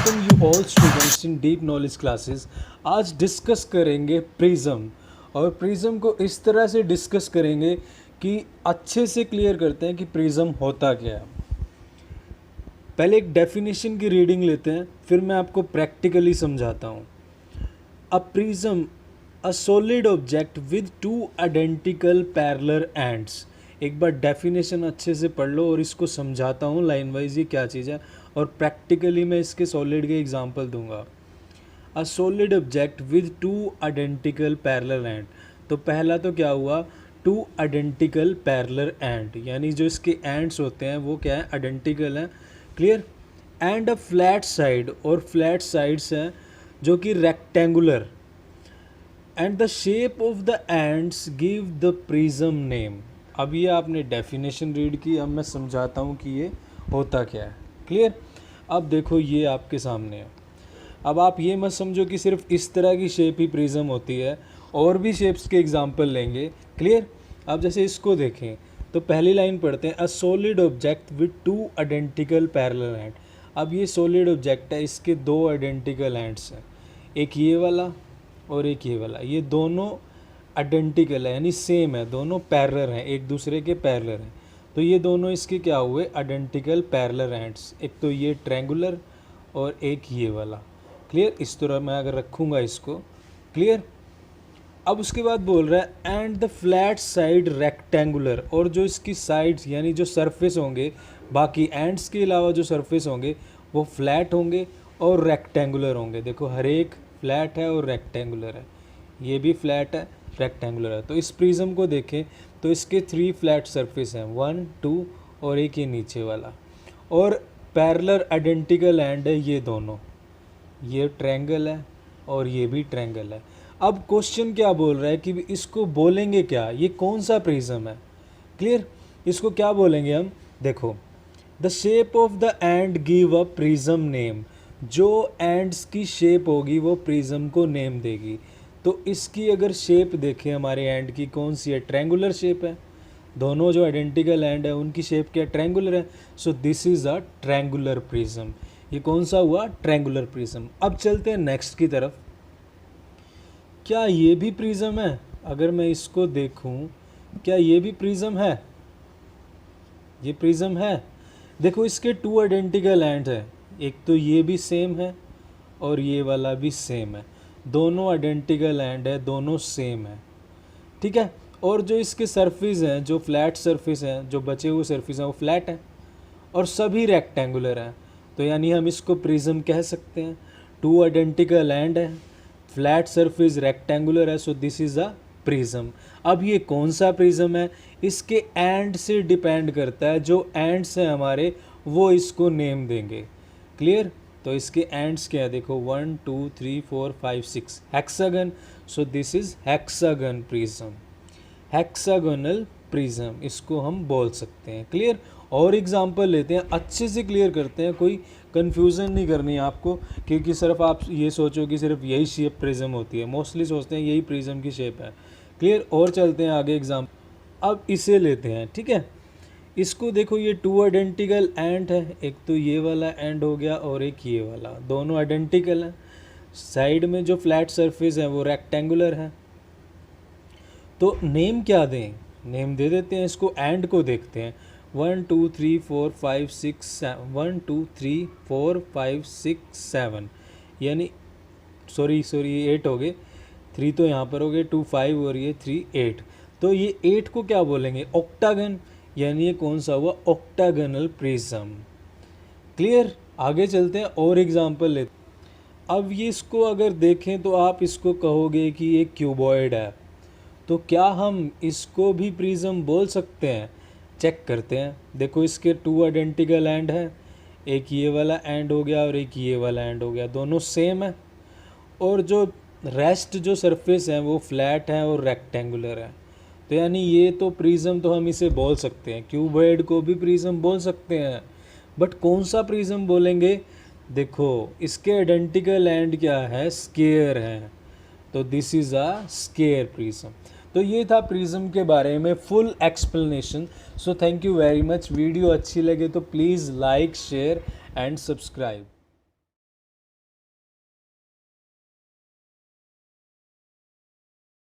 Welcome you all students in deep knowledge classes. आज discuss करेंगे prism, और prism को इस तरह से डिस्कस करेंगे कि अच्छे से क्लियर करते हैं कि प्रिज्म होता क्या है। पहले एक डेफिनेशन की रीडिंग लेते हैं, फिर मैं आपको प्रैक्टिकली समझाता हूँ। A prism a solid object with two identical parallel ends. एक बार डेफिनेशन अच्छे से पढ़ लो और इसको समझाता हूँ लाइन वाइज ये क्या चीज़ है, और प्रैक्टिकली मैं इसके सॉलिड के एग्जांपल दूंगा। A solid object with two identical parallel and, तो पहला तो क्या हुआ, टू आइडेंटिकल पैरेलल एंड, यानी जो इसके एंड्स होते हैं वो क्या है, आइडेंटिकल हैं। Clear. And a flat side, और फ्लैट साइड्स हैं जो कि rectangular. And the shape of the ends give the prism name. अब ये आपने डेफिनेशन रीड की, अब मैं समझाता हूँ कि ये होता क्या है। क्लियर। अब देखो ये आपके सामने है। अब आप ये मत समझो कि सिर्फ इस तरह की शेप ही प्रिज्म होती है, और भी शेप्स के एग्जांपल लेंगे। क्लियर। अब जैसे इसको देखें तो पहली लाइन पढ़ते हैं, a solid object with two identical parallel and. अब ये सॉलिड ऑब्जेक्ट है, इसके दो आइडेंटिकल एंड्स हैं, एक ये वाला और एक ये वाला। ये दोनों आइडेंटिकल है, यानी सेम है, दोनों पैरेलल हैं, एक दूसरे के पैरेलल हैं। तो ये दोनों इसके क्या हुए, आइडेंटिकल पैरेलल एंड्स। एक तो ये ट्रायंगुलर और एक ये वाला। क्लियर। इस तरह मैं अगर रखूँगा इसको। क्लियर। अब उसके बाद बोल रहा है and the flat side rectangular, और जो इसकी साइड्स यानी जो सरफेस होंगे, बाकी एंड्स के अलावा जो सरफेस होंगे वो फ्लैट होंगे और रेक्टेंगुलर होंगे। देखो हर एक फ्लैट है और रेक्टेंगुलर है, ये भी फ्लैट है, रेक्टेंगुलर है। तो इस प्रिज्म को देखें तो इसके 3 फ्लैट सरफेस हैं, 1 2 और एक ये नीचे वाला, और पैरेलल आइडेंटिकल एंड है ये दोनों, ये ट्रायंगल है और ये भी ट्रायंगल है। अब क्वेश्चन क्या बोल रहा है कि इसको बोलेंगे क्या, ये कौन सा प्रिज्म है। क्लियर। इसको क्या बोलेंगे हम, देखो the shape of the end give a prism name. जो एंड्स की शेप होगी वो प्रिज्म को नेम देगी। तो इसकी अगर शेप देखें हमारे एंड की कौन सी है, ट्रायंगुलर शेप है। दोनों जो आइडेंटिकल एंड है उनकी शेप क्या, ट्रायंगुलर है। So this is a triangular prism. ये कौन सा हुआ, ट्रायंगुलर प्रिज्म। अब चलते हैं नेक्स्ट की तरफ। क्या ये भी प्रिज्म है, अगर मैं इसको देखूं, क्या ये भी प्रिज्म है, ये प्रिज्म है। देखो इसके 2 आइडेंटिकल एंड है, एक तो ये भी सेम है और ये वाला भी सेम है, दोनों आइडेंटिकल एंड है, दोनों सेम है। ठीक है। और जो इसके सरफेस हैं, जो फ्लैट सरफेस हैं, जो बचे हुए सरफेस हैं वो फ्लैट हैं और सभी रेक्टेंगुलर हैं। तो यानी हम इसको प्रिज्म कह सकते हैं। 2 आइडेंटिकल एंड है, फ्लैट सरफेस रेक्टेंगुलर है, so this is a prism. अब ये कौन सा प्रिज्म है, इसके एंड से डिपेंड करता है, जो एंड्स हैं हमारे वो इसको नेम देंगे। क्लियर। तो इसके एंड्स क्या है, देखो 1 2 3 4 5 6 hexagon, so this is hexagon prism, hexagonal prism इसको हम बोल सकते हैं। क्लियर। और एग्जांपल लेते हैं, अच्छे से क्लियर करते हैं, कोई कन्फ्यूज़न नहीं करनी है आपको, क्योंकि सिर्फ आप ये सोचो कि सिर्फ यही शेप प्रिज्म होती है, मोस्टली सोचते हैं यही प्रिज्म की शेप है। क्लियर। और चलते हैं आगे एग्जाम्पल। अब इसे लेते हैं। ठीक है। इसको देखो, ये 2 आइडेंटिकल एंड है, एक तो ये वाला एंड हो गया और एक ये वाला, दोनों आइडेंटिकल हैं। साइड में जो फ्लैट सरफेस है वो रेक्टेंगुलर है। तो नेम क्या दें, नेम दे देते हैं इसको, एंड को देखते हैं। 1 2 3 4 5 6 7 1 2 3 4 5 6 7, यानी सॉरी 8 हो गए, 3 तो यहाँ पर हो गए, 2 5 और ये 3 8। तो ये 8 को क्या बोलेंगे, ऑक्टागन, यानी ये कौन सा हुआ, ऑक्टागोनल प्रिज्म। क्लियर। आगे चलते हैं और एग्जांपल लेते हैं। अब ये इसको अगर देखें तो आप इसको कहोगे कि ये क्यूबॉइड है, तो क्या हम इसको भी प्रिज्म बोल सकते हैं, चेक करते हैं। देखो इसके 2 आइडेंटिकल एंड है, एक ये वाला एंड हो गया और एक ये वाला एंड हो गया, दोनों सेम है, और जो रेस्ट जो सरफेस है वो फ्लैट है और रेक्टेंगुलर है। तो यानी ये तो प्रिज्म तो हम इसे बोल सकते हैं, क्यूबॉइड को भी प्रिज्म बोल सकते हैं। बट कौन सा प्रिज्म बोलेंगे, देखो इसके आइडेंटिकल एंड क्या है, स्क्वायर है, तो this is a square prism. तो ये था प्रिज्म के बारे में full explanation. So thank you very much. Video अच्छी लगे तो please like share and subscribe.